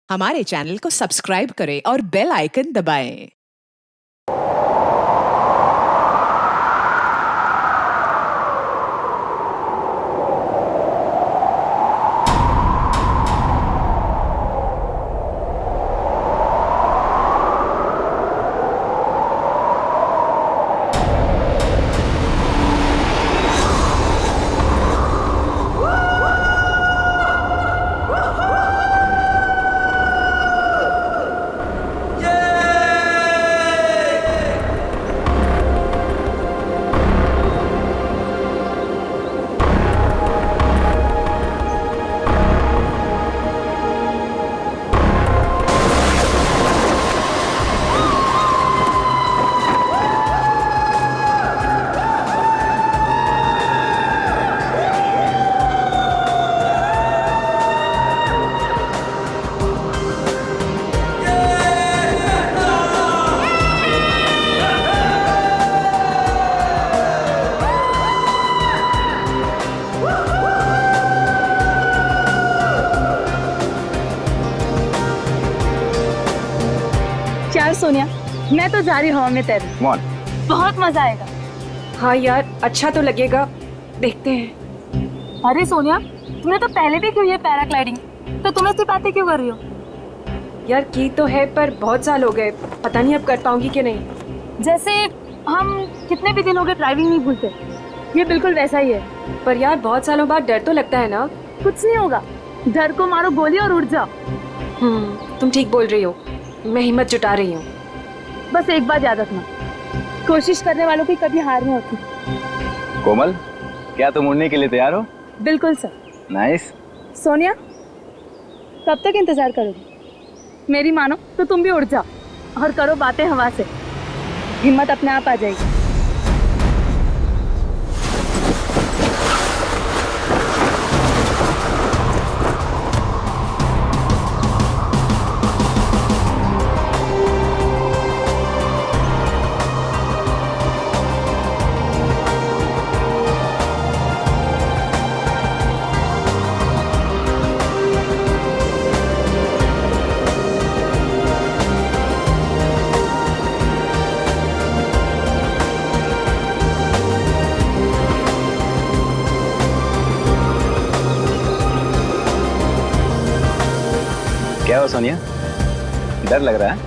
हमारे चैनल को सब्सक्राइब करें और बेल आइकन दबाएं। यार सोनिया, मैं तो जा रही हवा में तैरने। बहुत मजा आएगा। हाँ यार, अच्छा तो लगेगा, देखते हैं। अरे सोनिया, तुमने तो पहले भी की है पैराग्लाइडिंग, तो तुम ऐसी बातें क्यों कर रही हो? यार की तो है, पर बहुत साल हो गए, पता नहीं अब कर पाऊंगी कि नहीं। जैसे हम कितने भी दिन हो गए ड्राइविंग नहीं भूलते, ये बिल्कुल वैसा ही है। पर यार बहुत सालों बाद डर तो लगता है ना। कुछ नहीं होगा, डर को मारो गोली और उड़ जाओ। तुम ठीक बोल रही हो, मैं हिम्मत जुटा रही हूँ। बस एक बात याद रखना, कोशिश करने वालों की कभी हार नहीं होती। कोमल, क्या तुम उड़ने के लिए तैयार हो? बिल्कुल सर। नाइस। सोनिया, कब तक इंतजार करोगी? मेरी मानो तो तुम भी उड़ जाओ और करो बातें हवा से, हिम्मत अपने आप आ जाएगी। क्या हो सोनिया, डर लग रहा है?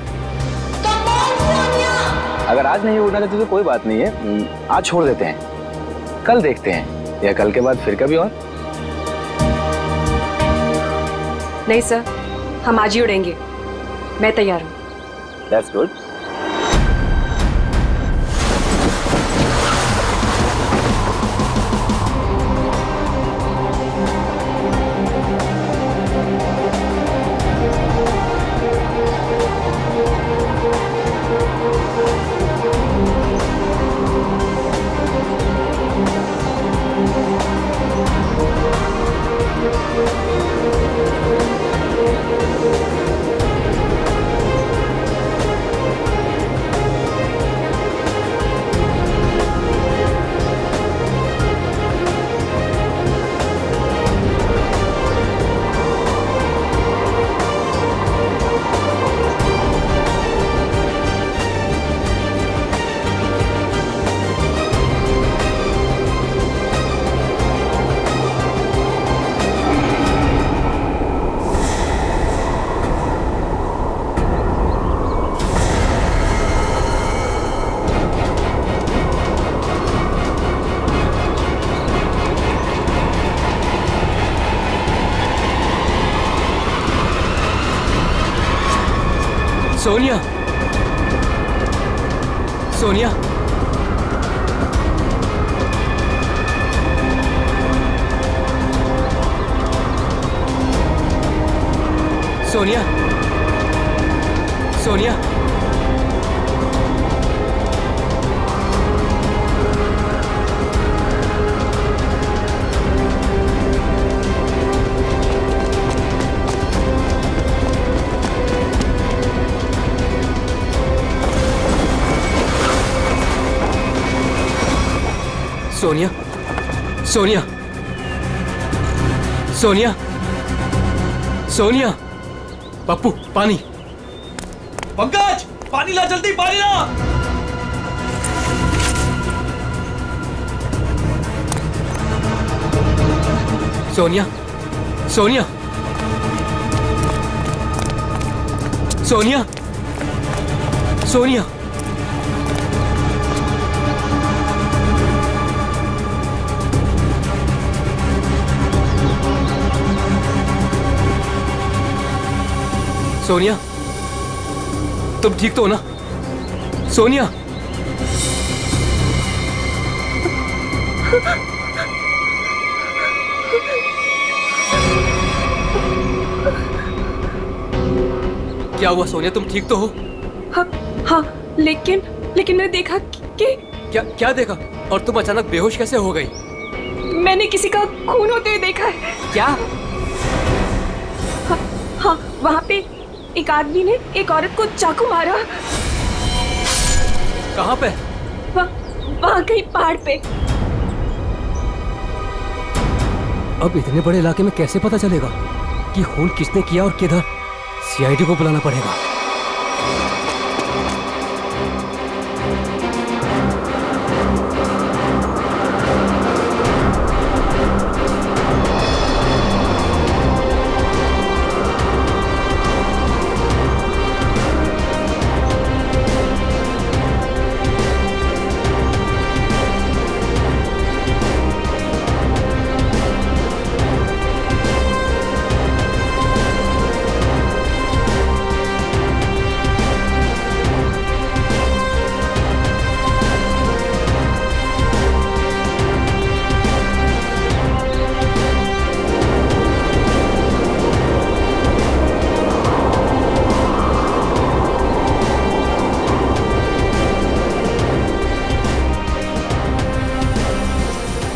अगर आज नहीं उड़ना चाहते तो कोई बात नहीं है, आज छोड़ देते हैं, कल देखते हैं, या कल के बाद फिर कभी और। नहीं सर, हम आज ही उड़ेंगे, मैं तैयार हूँ। That's good. सोनिया, सोनिया, सोनिया, सोनिया, सोनिया, सोनिया, सोनिया, सोनिया, पप्पू पानी। पंकज पानी ला, जल्दी पानी ला। सोनिया, सोनिया, सोनिया, सोनिया। सोनिया, तुम ठीक तो हो ना? सोनिया। क्या हुआ सोनिया, तुम ठीक तो हो? हाँ हाँ, लेकिन मैंने देखा कि क्या देखा? और तुम अचानक बेहोश कैसे हो गई? मैंने किसी का खून होते हुए देखा है। क्या? हाँ, वहाँ पे एक आदमी ने एक औरत को चाकू मारा। कहाँ पे? वहाँ कहीं पहाड़ पे। अब इतने बड़े इलाके में कैसे पता चलेगा कि खून किसने किया और किधर? सीआईडी को बुलाना पड़ेगा।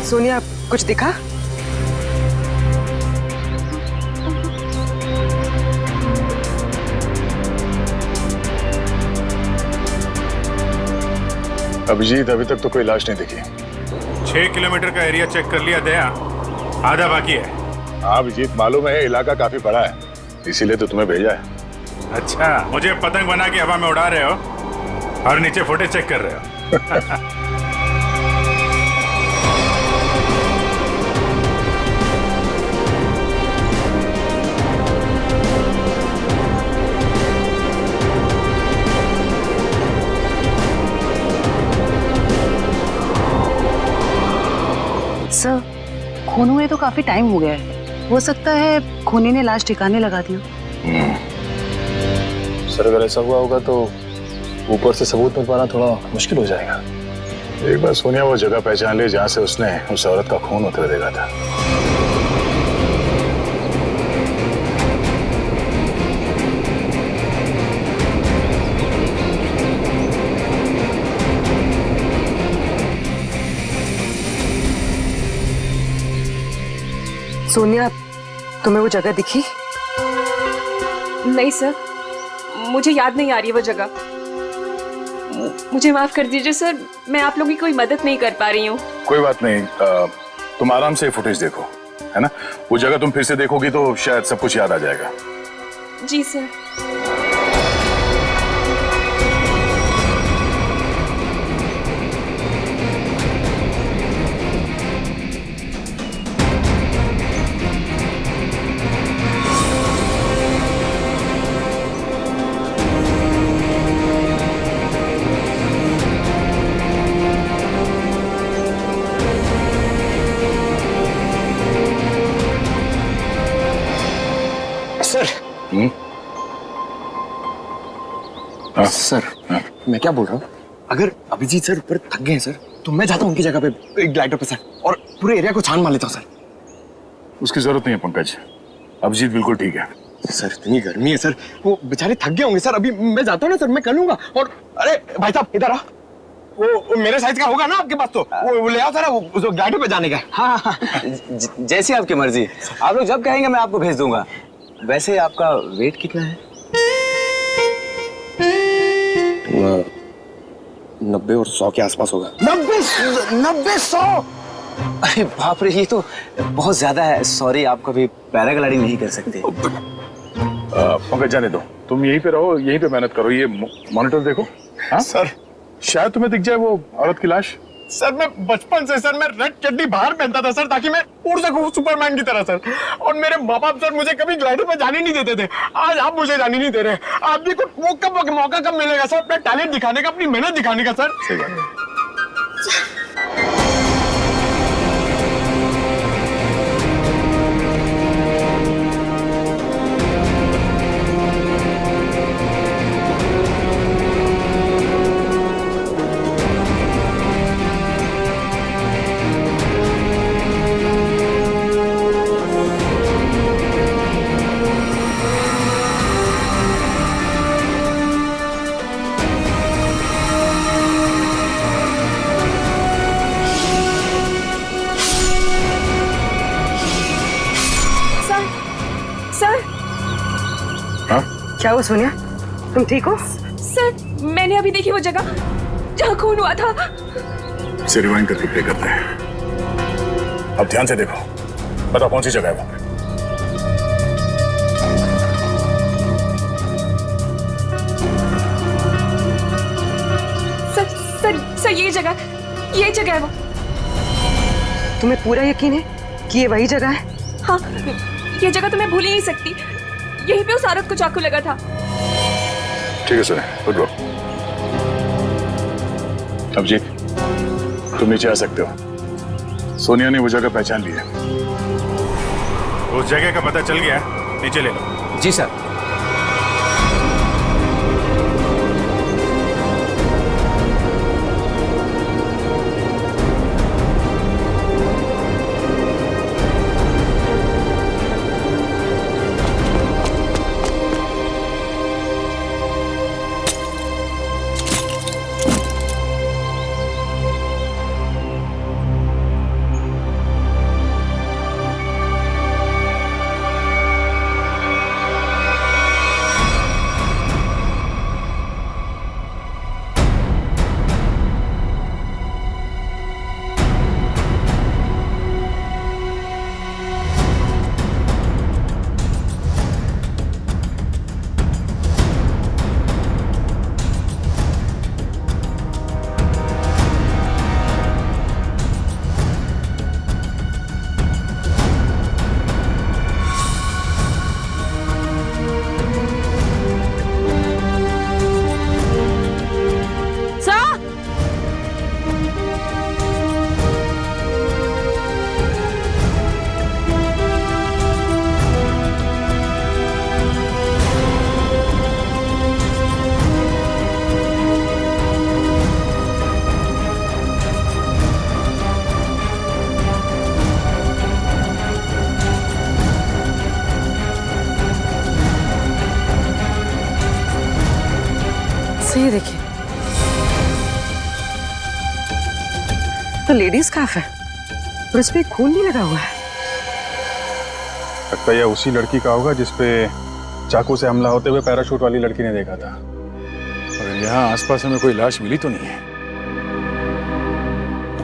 सोनिया, कुछ दिखा? अभिजीत, अभी तक तो कोई लाश नहीं दिखी। 6 किलोमीटर का एरिया चेक कर लिया दया, आधा बाकी है। हाँ अभिजीत, मालूम है इलाका काफी बड़ा है, इसीलिए तो तुम्हें भेजा है। अच्छा, मुझे पतंग बना के हवा में उड़ा रहे हो और नीचे फुटेज चेक कर रहे हो। सर, खून हुए तो काफी टाइम हो गया है। हो सकता है खूनी ने लाश ठिकाने लगा दिया। सर अगर ऐसा हुआ होगा तो ऊपर से सबूत मिल पाना थोड़ा मुश्किल हो जाएगा। एक बार सोनिया वो जगह पहचान ले जहाँ से उसने उस औरत का खून होते हुए देखा था। सोनिया, तुम्हें वो जगह दिखी? नहीं सर, मुझे याद नहीं आ रही वो जगह। मुझे माफ कर दीजिए सर, मैं आप लोगों की कोई मदद नहीं कर पा रही हूँ। कोई बात नहीं, तुम आराम से फुटेज देखो, है ना? वो जगह तुम फिर से देखोगी तो शायद सब कुछ याद आ जाएगा। जी सर। सर मैं क्या बोल रहा हूँ, अगर अभिजीत सर ऊपर थक गए हैं सर तो मैं जाता हूँ उनकी जगह पे एक ग्लाइडर पे सर, और पूरे एरिया को छान मार लेता हूँ सर। उसकी जरूरत नहीं है पंकज, अभिजीत बिल्कुल ठीक है। सर इतनी गर्मी है सर, वो बेचारे थक गए होंगे सर। अभी मैं जाता हूँ ना सर, मैं कर लूंगा। और अरे भाई साहब इधर आ, वो मेरे साइज का होगा ना आपके पास? तो वो ले आओ सर, वो ग्लाइडर पे जाने का। हाँ जैसी आपकी मर्जी, आप लोग जब कहेंगे मैं आपको भेज दूंगा। वैसे आपका वेट कितना है? 90 और 100 के आसपास होगा। 90-100? अरे बाप रे, ये तो बहुत ज्यादा है। सॉरी, आप कभी पैराग्लाइडिंग नहीं कर सकते। पंकज जाने दो, तुम यहीं पे रहो, यहीं पे मेहनत करो, ये मॉनिटर देखो। हाँ सर शायद तुम्हें दिख जाए वो औरत की लाश। सर मैं बचपन से सर मैं रेड चड्डी बाहर पहनता था सर, ताकि मैं उड़ सकूं सुपरमैन की तरह सर। और मेरे माँ बाप सर मुझे कभी ग्लाइडर पे जाने नहीं देते थे। आज आप मुझे जाने नहीं दे रहे। आप भी को वो कब मौका कब मिलेगा सर अपना टैलेंट दिखाने का, अपनी मेहनत दिखाने का सर? सही बात है। सर हाँ क्या हुआ सोनिया, तुम ठीक हो? सर मैंने अभी देखी वो जगह जहाँ खून हुआ था। इसे रिवाइंड करके प्ले करते हैं। अब ध्यान से देखो, बताओ कौन सी जगह है वो? सर ये जगह है वो। तुम्हें पूरा यकीन है कि ये वही जगह है? हाँ, ये जगह तो मैं भूल ही नहीं सकती। यहीं पे उस औरत को चाकू लगा था। ठीक है सर, गुड गो। अब जी तुम नीचे आ सकते हो। सोनिया ने वो जगह पहचान ली है। उस जगह का पता चल गया, नीचे ले लो। जी सर। ये देखिए, तो लेडीज स्कार्फ है और इस पे खून नहीं लगा हुआ है। लगता है यह उसी लड़की का होगा जिसपे चाकू से हमला होते हुए पैराशूट वाली लड़की ने देखा था। और यहाँ आसपास हमें कोई लाश मिली तो नहीं है,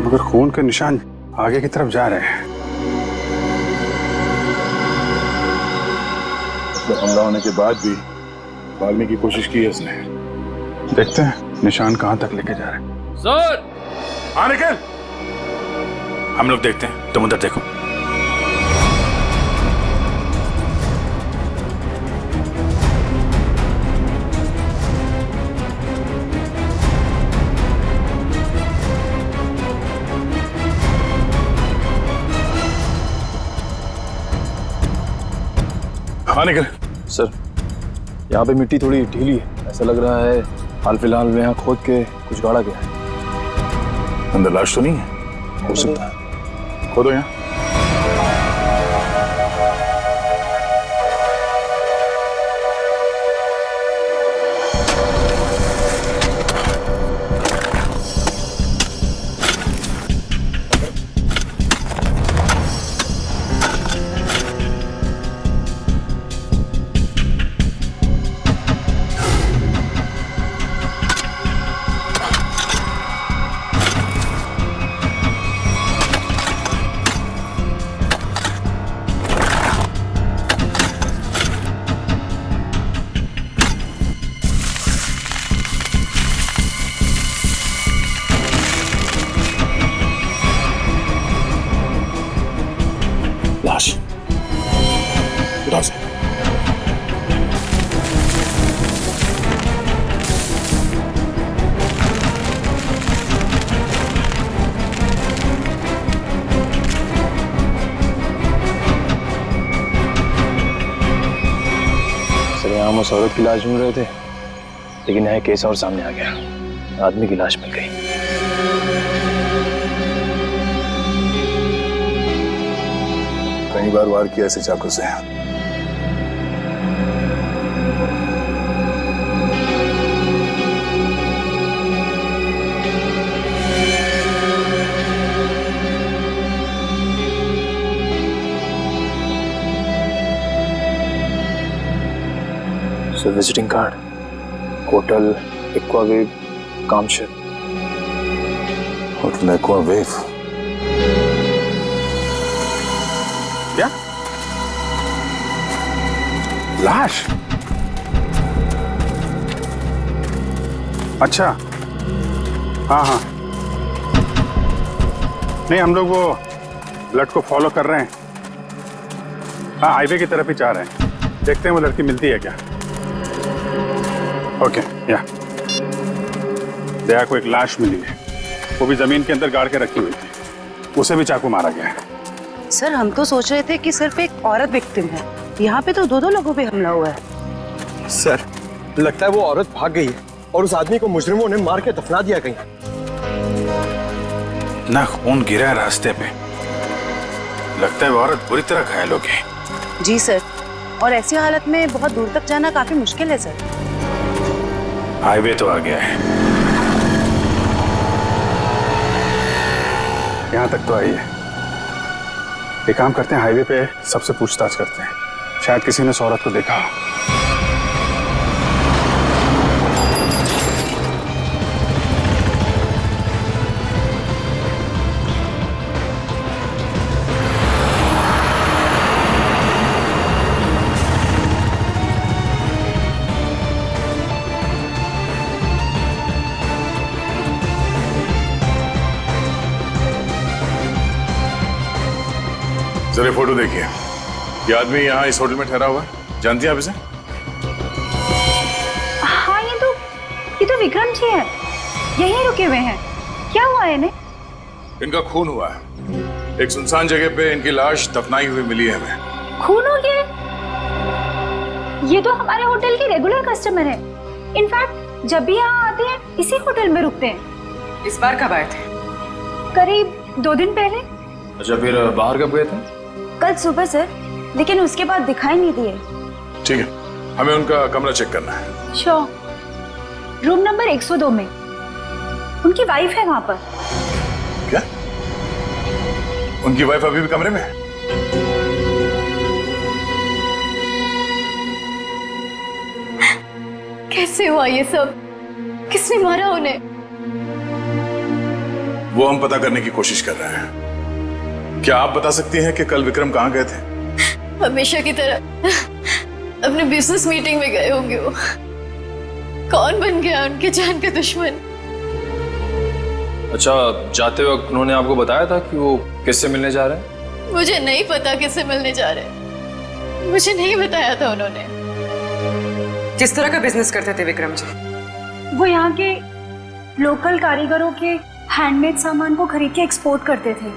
मगर खून के निशान आगे की तरफ जा रहे हैं। हमला होने के बाद भी भागने की कोशिश की है उसने। देखते हैं निशान कहां तक लेके जा रहे हैं। सर हाँ निकल, हम लोग देखते हैं, तुम उधर देखो। हाँ निकल। सर यहाँ पे मिट्टी थोड़ी ढीली है, ऐसा लग रहा है हाल फिलहाल में यहाँ खोद के कुछ गाड़ा गया है। अंदर लाश तो नहीं है? हो सकता है। खोदो यहाँ। लाश उठाओ से। सर यहाँ हम उस औरत की लाश ढूंढ रहे थे, लेकिन यहाँ केस और सामने आ गया, आदमी की लाश मिल गई। कई बार वार किया ऐसे चाकू से। Sir visiting card, hotel Aquawave Kamshet. Hotel Aquawave. क्या लाश? अच्छा, हाँ हाँ, नहीं हम लोग वो ब्लड को फॉलो कर रहे हैं। हाँ, हाईवे की तरफ ही जा रहे हैं, देखते हैं वो लड़की मिलती है क्या। ओके, या दया को एक लाश मिली है, वो भी जमीन के अंदर गाड़ के रखी हुई थी, उसे भी चाकू मारा गया है। सर हम तो सोच रहे थे कि सिर्फ एक औरत विक्टिम है, यहाँ पे तो दो लोगों पे हमला हुआ है। सर लगता है वो औरत भाग गई है और उस आदमी को मुजरिमों ने मार के दफना दिया कहीं। ना खून गिरा है रास्ते पे, लगता है वो औरत बुरी तरह घायल हो गई। जी सर, और ऐसी हालत में बहुत दूर तक जाना काफी मुश्किल है सर। हाईवे तो आ गया है, यहाँ तक तो आई है। एक काम करते हैं, हाईवे पे सबसे पूछताछ करते हैं, शायद किसी ने उस औरत को देखा हो। जरा फोटो देखिए, ये आदमी यहाँ इस होटल में ठहरा हुआ है, जानती हैं आप इसे? हाँ, ये तो विक्रम जी है, यहीं रुके हुए हैं। क्या हुआ है इन्हें? इनका खून हुआ है, एक सुनसान जगह पे इनकी लाश दफनाई हुई मिली है हमें। खून हो गया? ये तो हमारे होटल के रेगुलर कस्टमर है। इनफैक्ट जब भी यहाँ आते हैं इसी होटल में रुकते हैं। इस बार कब आए थे? करीब 2 दिन पहले। अच्छा, फिर बाहर कब गए थे? कल सुबह सर, लेकिन उसके बाद दिखाई नहीं दिए। ठीक है, हमें उनका कमरा चेक करना है। श्योर। रूम नंबर 102 में उनकी वाइफ है वहां पर। क्या? उनकी वाइफ अभी भी कमरे में है? कैसे हुआ ये सब? किसने मारा उन्हें? वो हम पता करने की कोशिश कर रहे हैं। क्या आप बता सकती हैं कि कल विक्रम कहाँ गए थे? हमेशा की तरह अपने बिजनेस मीटिंग में गए होंगे वो। कौन बन गया उनके जान का दुश्मन? अच्छा, जाते वक्त उन्होंने आपको बताया था कि वो किससे मिलने जा रहे हैं? मुझे नहीं पता किससे मिलने जा रहे हैं, मुझे नहीं बताया था उन्होंने। किस तरह का बिजनेस करते थे विक्रम जी? वो यहाँ के लोकल कारीगरों के हैंडमेड सामान को खरीद के एक्सपोर्ट करते थे।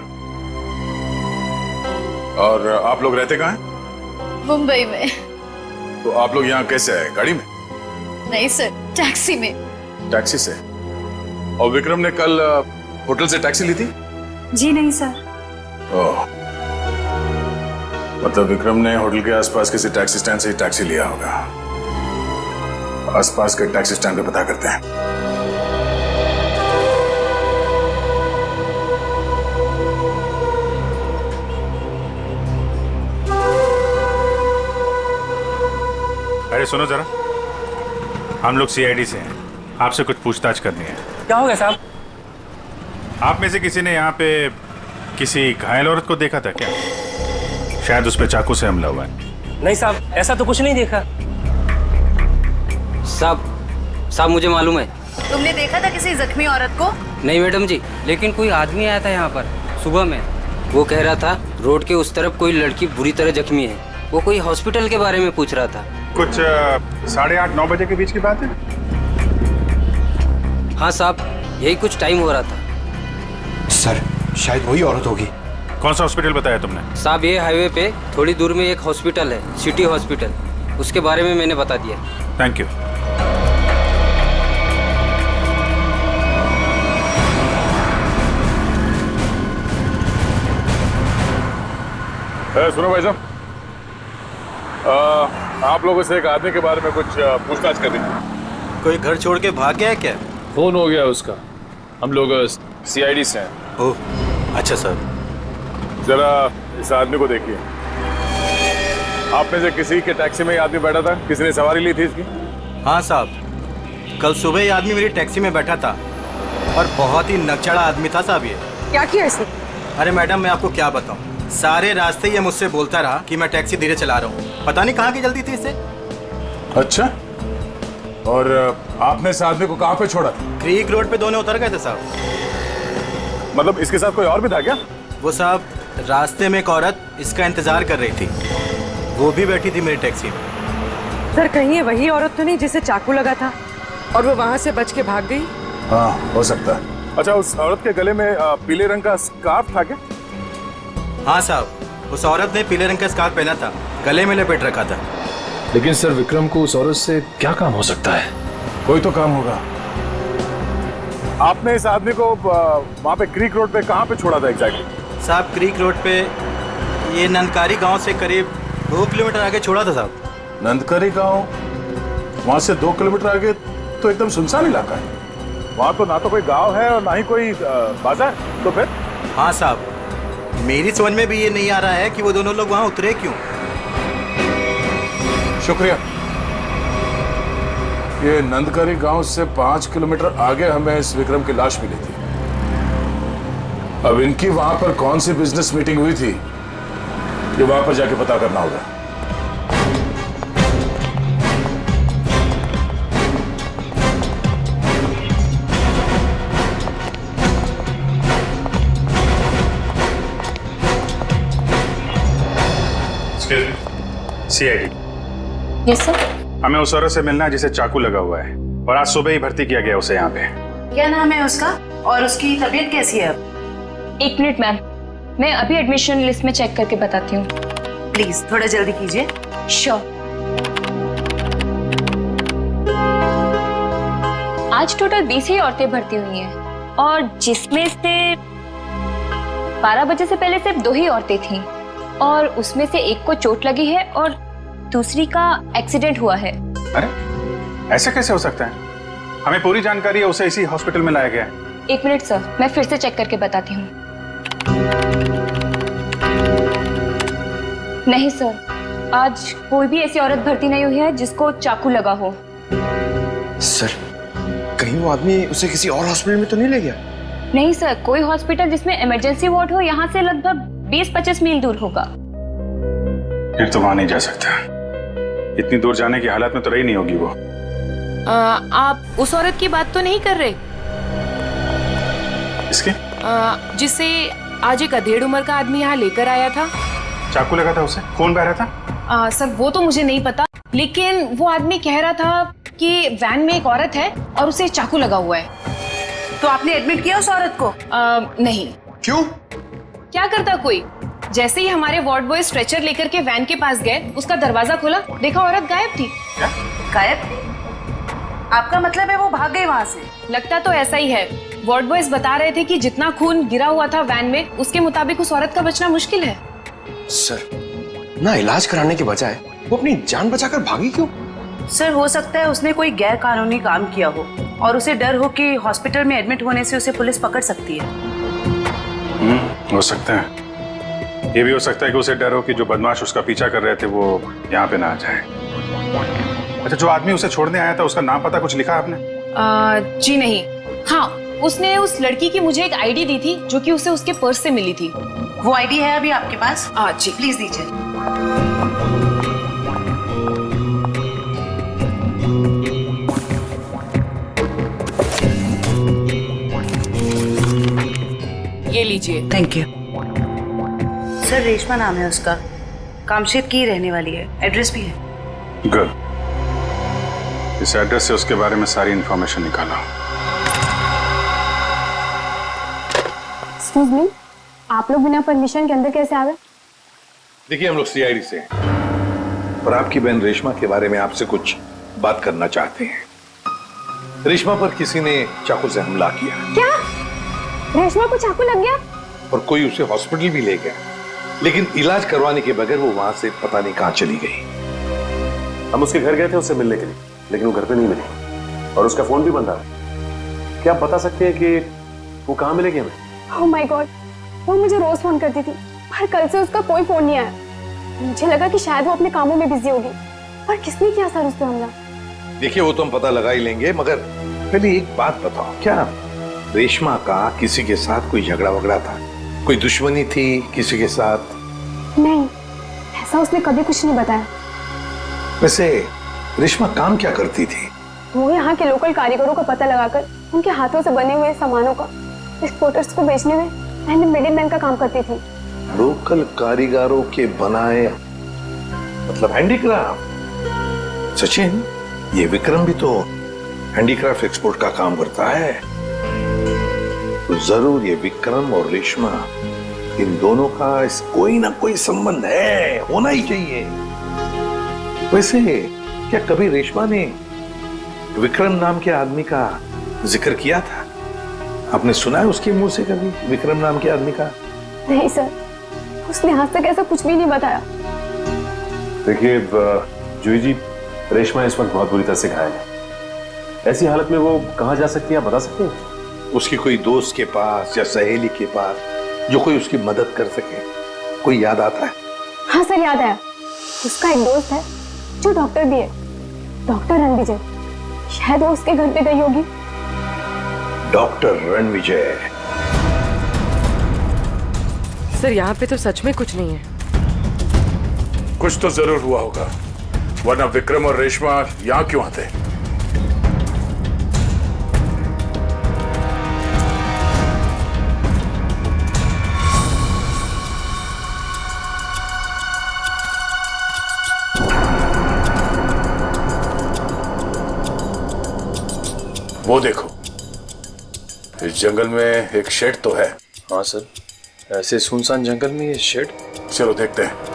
और आप लोग रहते कहाँ हैं? मुंबई में। तो आप लोग यहाँ कैसे आए? गाड़ी में? नहीं सर, टैक्सी में। टैक्सी से? और विक्रम ने कल होटल से टैक्सी ली थी? जी नहीं सर। ओह, मतलब विक्रम ने होटल के आसपास किसी टैक्सी स्टैंड से ही टैक्सी लिया होगा। आसपास के टैक्सी स्टैंड पे पता करते हैं। अरे सुनो जरा, हम लोग सीआईडी से हैं, आपसे कुछ पूछताछ करनी है। क्या हो गया साहब? आप में से किसी ने यहाँ पे किसी घायल औरत को देखा था क्या? शायद उस पे चाकू से हमला हुआ है। नहीं साहब, ऐसा तो कुछ नहीं देखा। साहब मुझे मालूम है। तुमने देखा था किसी जख्मी औरत को? नहीं मैडम जी, लेकिन कोई आदमी आया था यहाँ पर सुबह में। वो कह रहा था रोड के उस तरफ कोई लड़की बुरी तरह जख्मी है। वो कोई हॉस्पिटल के बारे में पूछ रहा था। कुछ 8:30-9 बजे के बीच की बात है। हाँ साहब, यही कुछ टाइम हो रहा था। सर शायद वही औरत होगी। कौन सा हॉस्पिटल बताया तुमने? साहब, ये हाईवे पे थोड़ी दूर में एक हॉस्पिटल है, सिटी हॉस्पिटल। उसके बारे में मैंने बता दिया। Thank you. सुनो भाई साहब, आप लोगों से एक आदमी के बारे में कुछ पूछताछ करनी थी। कोई घर छोड़ के भाग गया है क्या? फोन हो गया उसका। हम लोग CID से हैं। ओह अच्छा सर। जरा इस आदमी को देखिए। आप में से किसी के टैक्सी में ये आदमी बैठा था? किसी ने सवारी ली थी इसकी? हाँ साहब, कल सुबह ये आदमी मेरी टैक्सी में बैठा था और बहुत ही नकचड़ा आदमी था साहब ये। क्या किया इसने? अरे मैडम, मैं आपको क्या बताऊं, सारे रास्ते ये मुझसे बोलता रहा कि मैं टैक्सी धीरे चला रहा हूँ। पता नहीं कहाँ की जल्दी थी इसे। अच्छा, और आपने इस आदमी को कहाँ पे छोड़ा था? क्रीक रोड पे दोनों उतर गए थे साहब। मतलब इसके साथ कोई और भी था क्या? वो साहब, रास्ते में एक औरत इसका इंतजार कर रही थी, वो भी बैठी थी मेरी टैक्सी में। सर कहीं ये वही औरत तो नहीं जिसे चाकू लगा था और वो वहाँ से बच के भाग गई? हाँ, हो सकता है। अच्छा, उस औरत के गले में पीले रंग का स्कार्फ था क्या? हाँ साहब, उस औरत ने पीले रंग का स्कार्फ पहना था, गले में लपेट रखा था। लेकिन सर विक्रम को उस औरत से क्या काम हो सकता है? कोई तो काम होगा। आपने इस आदमी को वहाँ पे क्रीक रोड पे कहाँ पे छोड़ा था एग्जैक्टली? साहब, क्रीक रोड पे ये नंदकारी गांव से करीब 2 किलोमीटर आगे छोड़ा था साहब। नंदकारी गांव? वहाँ से 2 किलोमीटर आगे तो एकदम सुनसान इलाका है। वहाँ तो ना तो कोई गांव है और ना ही कोई बाजार। तो फिर? हाँ साहब, मेरी समझ में भी ये नहीं आ रहा है कि वो दोनों लोग वहाँ उतरे क्यों। शुक्रिया। ये नंदकारी गांव से 5 किलोमीटर आगे हमें इस विक्रम की लाश मिली थी। अब इनकी वहां पर कौन सी बिजनेस मीटिंग हुई थी, ये वहां पर जाके पता करना होगा। CID। Yes sir. हमें उस औरत से मिलना है जिसे चाकू लगा हुआ है, और आज सुबह ही भर्ती किया गया उसे यहाँ पे। क्या नाम है उसका और उसकी तबीयत कैसी है अब? 1 मिनट मैम, मैं अभी एडमिशन लिस्ट में चेक करके बताती हूँ। प्लीज थोड़ा जल्दी कीजिए। श्योर। आज टोटल 20 ही औरतें भर्ती हुई हैं और जिसमें से 12 बजे से पहले सिर्फ 2 ही औरतें थीं और उसमें से एक को चोट लगी है और दूसरी का एक्सीडेंट हुआ है। अरे ऐसा कैसे हो सकता है? हमें पूरी जानकारी है, उसे इसी हॉस्पिटल में लाया गया है। 1 मिनट सर, मैं फिर से चेक करके बताती हूँ। नहीं सर, आज कोई भी ऐसी औरत भर्ती नहीं हुई है जिसको चाकू लगा हो। सर कहीं वो आदमी उसे किसी और हॉस्पिटल में तो नहीं ले गया? नहीं सर, कोई हॉस्पिटल जिसमें इमरजेंसी वार्ड हो यहाँ से लगभग 20-25 मील दूर होगा। फिर तो वहां नहीं जा सकता। इतनी दूर जाने की हालत में तो रही नहीं होगी वो। आप उस औरत की बात तो नहीं कर रहे? इसके? जिसे आज एक अधेड़ उम्र का आदमी यहाँ लेकर आया था। चाकू लगा था उसे? खून बह रहा था? सर वो तो मुझे नहीं पता, लेकिन वो आदमी कह रहा था कि वैन में एक औरत है और उसे चाकू लगा हुआ है। तो आपने एडमिट किया उस औरत को? नहीं। क्यों? क्या करता कोई? जैसे ही हमारे वार्ड बॉय स्ट्रेचर लेकर के वैन के पास गए, उसका दरवाजा खोला, देखा औरत गायब थी। क्या? गायब? आपका मतलब है वो भाग गई वहाँ से? लगता तो ऐसा ही है। वार्ड बॉयज बता रहे थे कि जितना खून गिरा हुआ था वैन में, उसके मुताबिक उस औरत का बचना मुश्किल है। सर ना इलाज कराने के बजाय वो अपनी जान बचाकर भागी क्यों? सर हो सकता है उसने कोई गैर कानूनी काम किया हो और उसे डर हो कि हॉस्पिटल में एडमिट होने से उसे पुलिस पकड़ सकती है। हो सकता है। ये भी हो सकता है कि उसे डर हो कि जो बदमाश उसका पीछा कर रहे थे वो यहाँ पे ना आ जाए। अच्छा, जो आदमी उसे छोड़ने आया था उसका नाम पता कुछ लिखा आपने? जी नहीं। हाँ, उसने उस लड़की की मुझे एक आईडी दी थी जो कि उसे उसके पर्स से मिली थी। वो आईडी है अभी आपके पास? जी प्लीज दीजिए। ये लीजिए। Thank you. सर रेशमा नाम है उसका, कामशेत की रहने वाली है, एड्रेस भी है। गुड। इस एड्रेस से उसके बारे में सारी इंफॉर्मेशन निकाला। एक्सक्यूज मी, आप लोग बिना परमिशन के अंदर कैसे आ गए? देखिए हम लोग सीआईडी से हैं और आपकी बहन रेशमा के बारे में आपसे कुछ बात करना चाहते हैं। रेशमा पर किसी ने चाकू से हमला किया। क्या? रेशमा को चाकू लग गया? और कोई उसे हॉस्पिटल भी ले गया, लेकिन इलाज करवाने के बगैर वो वहां से पता नहीं कहां चली गई। हम उसके घर गए थे उससे मिलने के लिए, लेकिन वो घर पे नहीं मिली और उसका फोन भी बंद रहा। क्या आप बता सकते हैं कि वो कहाँ मिलेगी हमें? ओह माय गॉड, वो मुझे रोज फोन करती थी, पर कल से उसका कोई फोन नहीं आया। मुझे लगा कि शायद वो अपने कामों में बिजी होगी, पर किसने किया सर उस पर हमला? देखिए वो तो हम पता लगा ही लेंगे, मगर पहले एक बात बताओ, क्या रेशमा का किसी के साथ कोई झगड़ा वगड़ा था? कोई दुश्मनी थी किसी के साथ? नहीं, ऐसा उसने कभी कुछ नहीं बताया। वैसे रेशमा काम क्या करती थी? वो यहाँ के लोकल कारीगरों का पता लगाकर उनके हाथों से बने हुए सामानों का एक्सपोर्टर्स को बेचने में एंड मिडिलमैन का काम करती थी। लोकल कारीगरों के बनाए, मतलब हैंडीक्राफ्ट? सचिन, ये विक्रम भी तो हैंडीक्राफ्ट एक्सपोर्ट का काम करता है, तो जरूर ये विक्रम और रेशमा, इन दोनों का कोई ना कोई संबंध है, होना ही चाहिए। वैसे क्या कभी रेशमा ने विक्रम नाम के आदमी का जिक्र किया था? आपने सुना है उसके मुंह से कभी विक्रम नाम के आदमी का? नहीं सर, उसने आज तक ऐसा कुछ भी नहीं बताया। देखिए जूही जी, रेशमा इस वक्त बहुत बुरी तरह से घायल है। ऐसी हालत में वो कहाँ जा सकती है, आप बता सकते हैं? उसकी कोई दोस्त के पास या सहेली के पास जो कोई उसकी मदद कर सके, कोई याद आता है? हाँ सर, याद आया। उसका एक दोस्त है जो डॉक्टर भी है, डॉक्टर रणविजय। शायद वो उसके घर पे गई होगी। डॉक्टर रणविजय? सर यहाँ पे तो सच में कुछ नहीं है। कुछ तो जरूर हुआ होगा, वरना विक्रम और रेशमा यहाँ क्यों आते? वो देखो, इस जंगल में एक शेड तो है। हाँ सर, ऐसे सुनसान जंगल में ये शेड? चलो देखते हैं।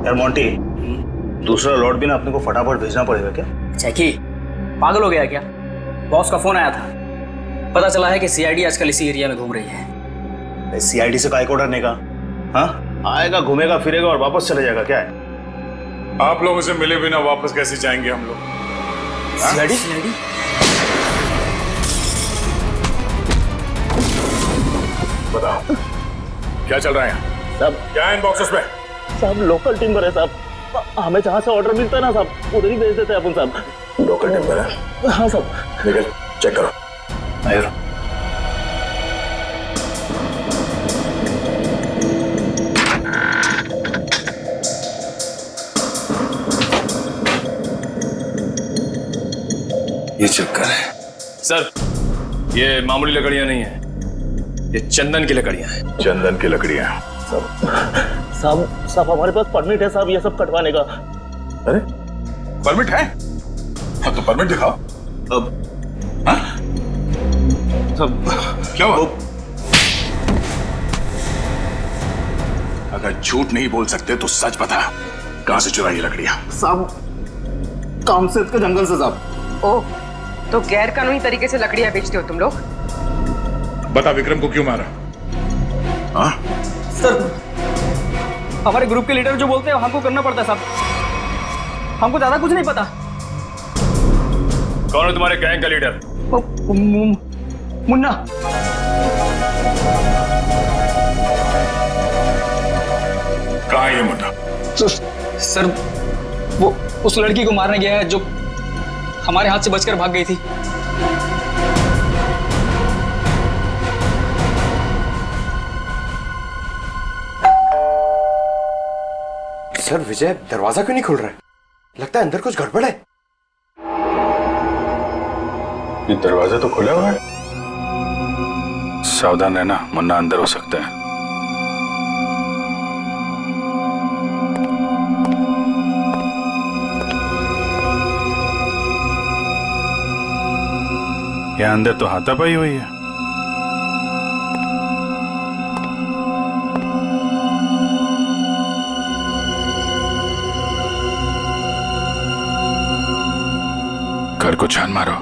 यार मोंटी, दूसरा लॉट भी ना अपने को फटाफट भेजना पड़ेगा क्या? जैकी, पागल हो गया क्या? बॉस का फोन आया था, पता चला है कि सीआईडी आजकल इसी एरिया में घूम रही है। सीआईडी से काय को डरने का? हाँ, आएगा, घूमेगा फिरेगा और वापस चले जाएगा, क्या है? आप लोगों से मिले बिना वापस कैसे जाएंगे हम लोग? सीआईडी? बताओ क्या चल रहा है यहाँ? सब क्या है इन बॉक्सेस में? सब लोकल टिम्बर है साहब, हमें जहाँ से ऑर्डर मिलता है ना साहब, उधर ही भेज देते हैं अपन साहब। लोकल टिम्बर है? हाँ साहब। निकल, चेक करो। आयर। ये चक्कर है सर। ये मामूली लकड़ियां नहीं है, ये चंदन की लकड़ियां हैं। चंदन की लकड़ियां। साहब हमारे पास परमिट है साहब ये सब कटवाने का। अरे परमिट है? हाँ तो परमिट दिखाओ। अब हाँ? सब क्या हुआ? अगर झूठ नहीं बोल सकते तो सच बता, कहां से चुराई लकड़ियां? साहब काम से इसके जंगल से साहब। ओह, तो गैर कानूनी तरीके से लकड़ियां बेचते हो तुम लोग? बता विक्रम को क्यों मारा? हाँ? सर हमारे ग्रुप के लीडर जो बोलते हैं हमको करना पड़ता है साहब, हमको ज्यादा कुछ नहीं पता। कौन है तुम्हारे गैंग का लीडर? मुन्ना। कहाँ है ये मुन्ना? सर वो उस लड़की को मारने गया है जो हमारे हाथ से बचकर भाग गई थी। सर विजय दरवाजा क्यों नहीं खुल रहा है? लगता है अंदर कुछ गड़बड़ है। ये दरवाजा तो खुला हुआ है। सावधान रहना, मुन्ना अंदर हो सकता है। यहाँ अंदर तो हाथापाई हुई है। घर को छान मारो,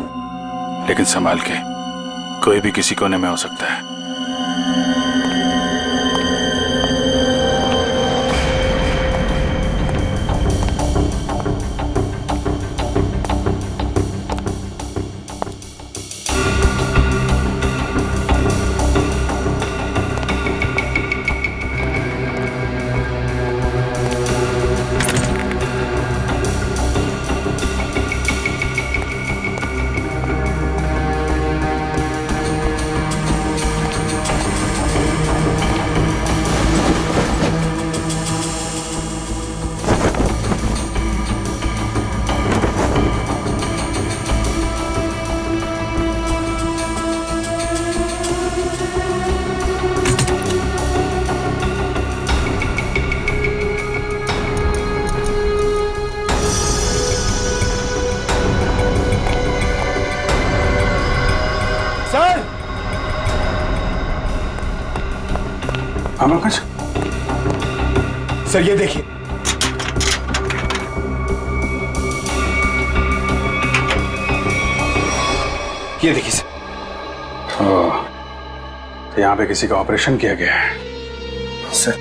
लेकिन संभाल के। कोई भी किसी कोने में हो सकता है। पंकज सर, ये देखिए। ये देखिए सर। तो यहाँ पे किसी का ऑपरेशन किया गया है। सर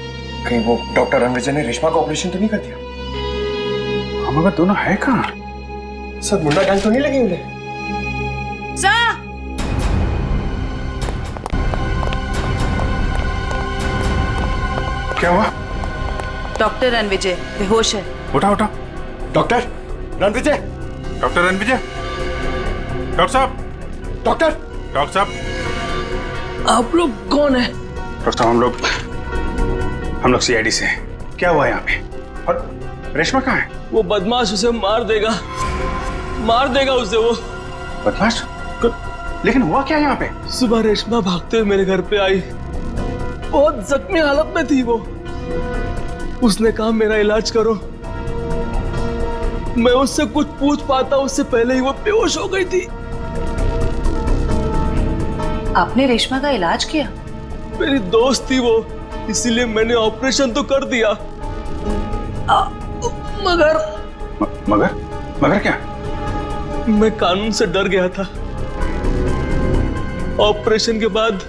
कहीं वो डॉक्टर रणविजय ने रेशमा का ऑपरेशन तो नहीं कर दिया? हम अगर दोनों है कहाँ? सर मुंडा गैंग तो नहीं लगी उन्हें? क्या हुआ? डॉक्टर रणविजय बेहोश है। उठा उठा। Doctor Ranvijay, doctor Ranvijay, doctor साहब, डॉक्टर साहब। आप लोग कौन है? डॉक्टर साहब हम लोग सीआईडी से हैं। क्या हुआ यहाँ पे? और रेशमा कहाँ है? वो बदमाश उसे मार देगा उसे वो। बदमाश? लेकिन हुआ क्या यहाँ पे? सुबह रेशमा भागते हुए मेरे घर पे आई, बहुत जख्मी हालत में थी वो। उसने कहा मेरा इलाज करो। मैं उससे कुछ पूछ पाता उससे पहले ही वो बेहोश हो गई थी। आपने रेशमा का इलाज किया? मेरी दोस्त थी वो, इसीलिए मैंने ऑपरेशन तो कर दिया। मगर क्या? मैं कानून से डर गया था। ऑपरेशन के बाद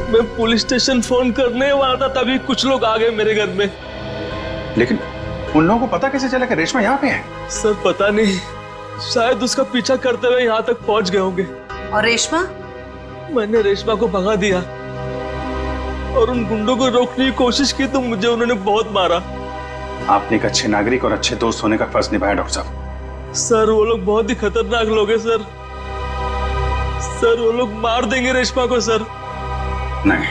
मैं पुलिस स्टेशन फोन करने वाला था, तभी कुछ लोग आ गए मेरे घर में। लेकिन उन लोगों को पता कैसे चला कि रेशमा यहाँ पे है? सर पता नहीं, शायद उसका पीछा करते हुए यहाँ तक पहुंच गए होंगे। और रेशमा? मैंने रेशमा को भगा दिया और उन गुंडों को रोकने की कोशिश की तो मुझे उन्होंने बहुत मारा। आपने एक अच्छे नागरिक और अच्छे दोस्त होने का फर्ज निभाया डॉक्टर साहब। सर वो लोग बहुत ही खतरनाक लोग हैं सर। सर वो लोग मार देंगे रेशमा को सर। नहीं,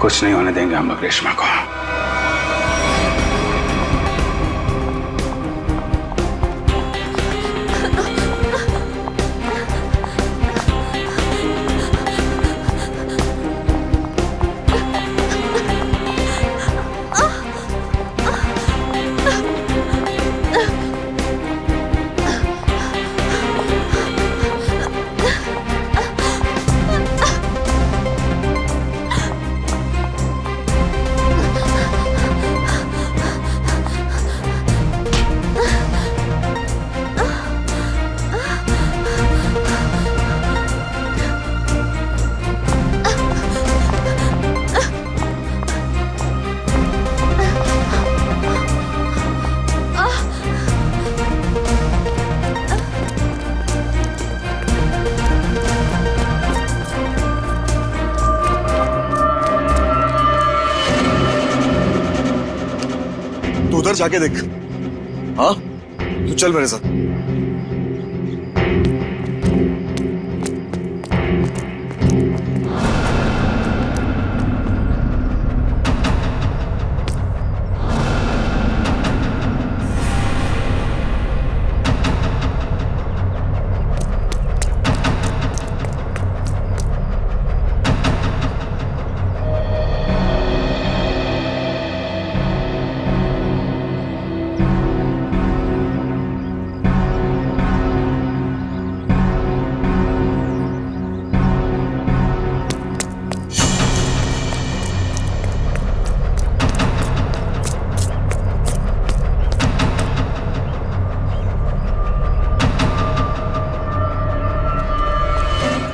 कुछ नहीं होने देंगे हम लोग रेशमा को। जाके देख। हाँ, तू चल मेरे साथ।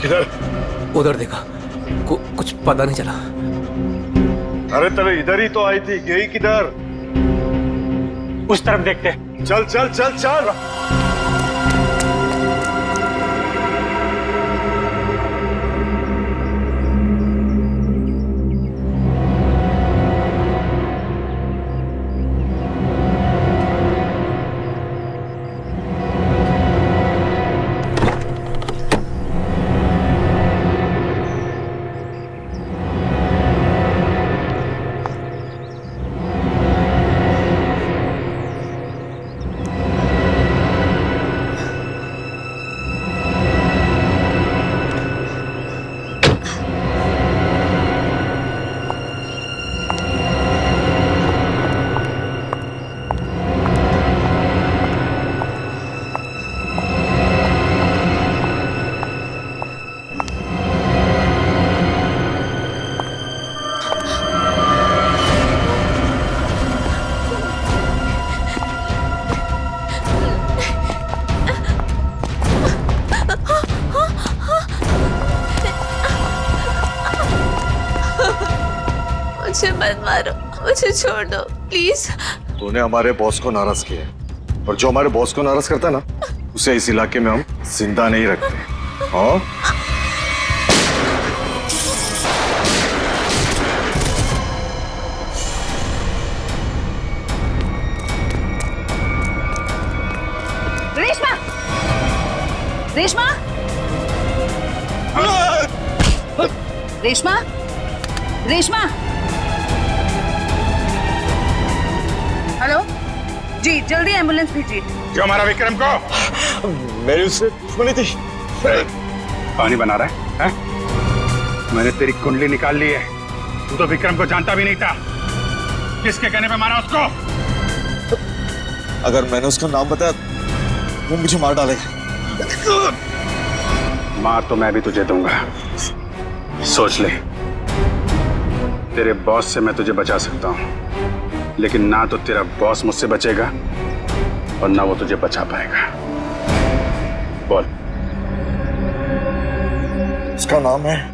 किधर? उधर देखा, कुछ पता नहीं चला। अरे तेरे इधर ही तो आई थी, गई किधर? उस तरफ देखते। चल चल चल चल। मुझे मत मारो, मुझे छोड़ दो प्लीज। तूने हमारे बॉस को नाराज किया है, और जो हमारे बॉस को नाराज करता है ना, उसे इस इलाके में हम जिंदा नहीं रखते। हाँ? रेशमा, रेशमा, रेशमा, रेशमा। हेलो जी, जल्दी एम्बुलेंस भेजिए। जो हमारा विक्रम को मेरी उससे दुश्मनी थी। पानी बना रहा है? मैंने तेरी कुंडली निकाल ली है। तू तो विक्रम को जानता भी नहीं था। किसके कहने पे मारा उसको? अगर मैंने उसका नाम बताया वो मुझे मार डालेगा। मार तो मैं भी तुझे दूंगा, सोच ले। तेरे बॉस से मैं तुझे बचा सकता हूँ, लेकिन ना तो तेरा बॉस मुझसे बचेगा और ना वो तुझे बचा पाएगा। बोल। उसका नाम है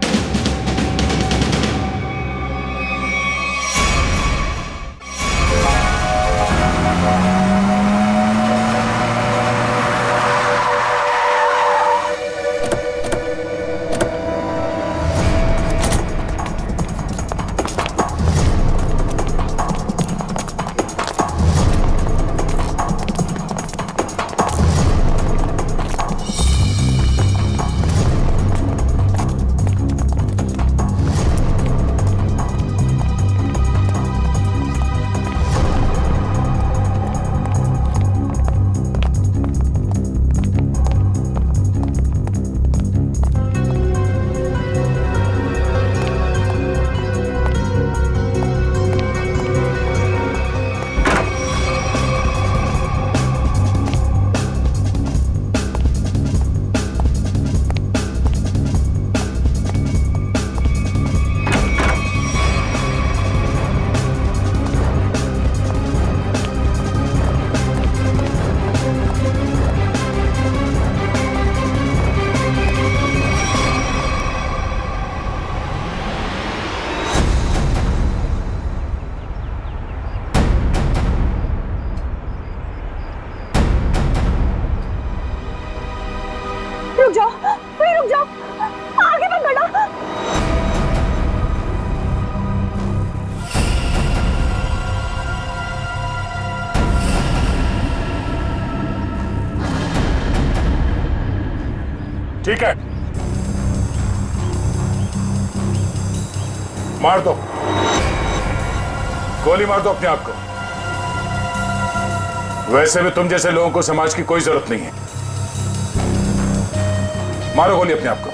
ठीक है, मार दो, गोली मार दो अपने आप को। वैसे भी तुम जैसे लोगों को समाज की कोई जरूरत नहीं है। मारो गोली अपने आप को।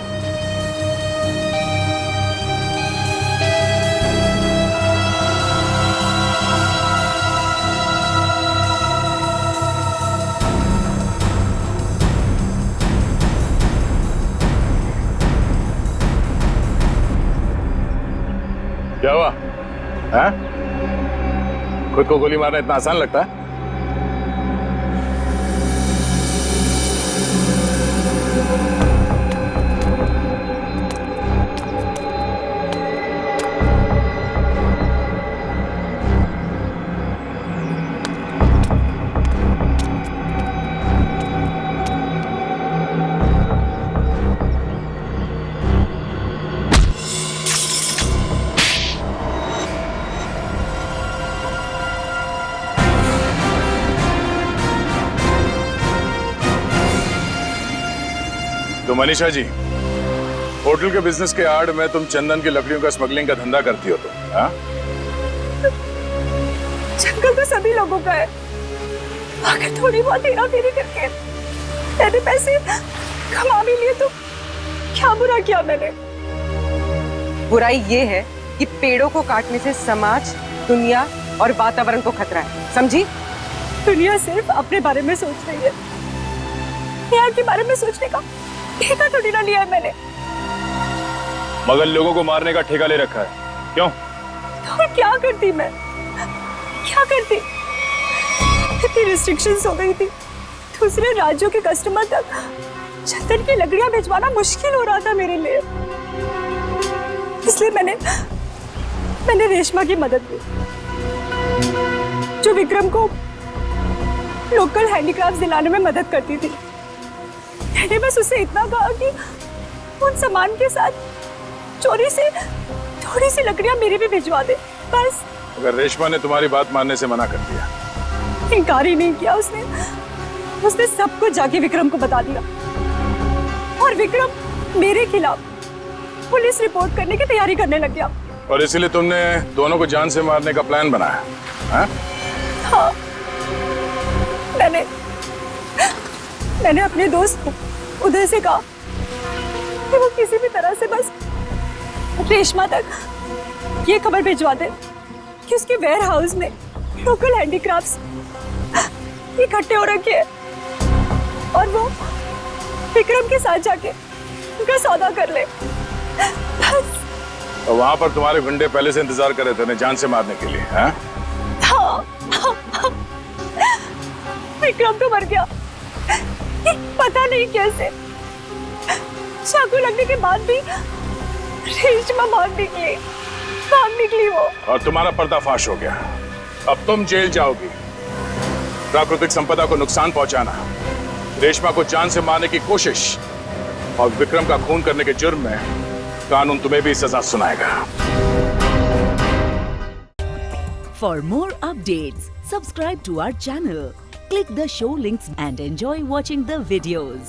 क्या हुआ? हैं? खुद को गोली मारना इतना आसान लगता है? तो मनीषा जी, होटल के बिजनेस के आड़ में तुम चंदन की लकड़ियों का स्मगलिंग का धंधा करती हो तुम, हाँ? जंगल तो सभी लोगों का है। अगर थोड़ी बहुत हेरा फेरी करके मैंने पैसे कमा भी लिए तो क्या बुरा किया मैंने? बुराई ये है कि पेड़ों को काटने से समाज, दुनिया और वातावरण को खतरा है, समझी? दुनिया सिर्फ अपने बारे में सोच रही है, यहाँ के बारे में सोचने का ठेका थोड़ी ना लिया है मैंने। मगर लोगों को मारने का ठेका ले रखा है, क्यों? तो क्या करती मैं? क्या करती? इतनी रिस्ट्रिक्शंस हो गई थी, दूसरे राज्यों के कस्टमर तक चंदन की लकड़ियां भिजवाना मुश्किल हो रहा था मेरे लिए। इसलिए मैंने रेशमा की मदद ली, जो विक्रम को लोकल हैंडीक्राफ्ट दिलाने में मदद करती थी। मैंने बस उससे इतना कहा कि उन सामान के साथ चोरी से थोड़ी सी लकड़ियां मेरे भी भिजवा दे, बस। अगर रेशमा ने तुम्हारी बात मानने से मना कर दिया? इनकार ही नहीं किया उसने सब कुछ जाके विक्रम को बता दिया और विक्रम मेरे खिलाफ पुलिस रिपोर्ट करने की तैयारी करने लग गया। और इसीलिए तुमने दोनों को जान से मारने का प्लान बनाया, हाँ? हाँ, मैंने अपने दोस्त उदय से कहा कि वो किसी भी तरह से बस रेशमा तक ये खबर भिजवा दे कि उसके वेयर हाउस में लोकल हैंडीक्राफ्ट्स इकट्ठे हो रखे हैं और वो विक्रम के साथ जाके उनका सौदा कर ले, बस। और वहां पर तुम्हारे गुंडे पहले से इंतजार कर रहे थे उन्हें जान से मारने के लिए, हाँ? हाँ। विक्रम तो मर गया, पता नहीं कैसे। चाकू लगने के बाद भी रेशमा भाग निकली वो। और तुम्हारा पर्दाफाश हो गया। अब तुम जेल जाओगी। प्राकृतिक संपदा को नुकसान पहुंचाना, रेशमा को जान से मारने की कोशिश और विक्रम का खून करने के जुर्म में कानून तुम्हें भी सजा सुनाएगा। For more updates, subscribe to our channel, click the show links and enjoy watching the videos.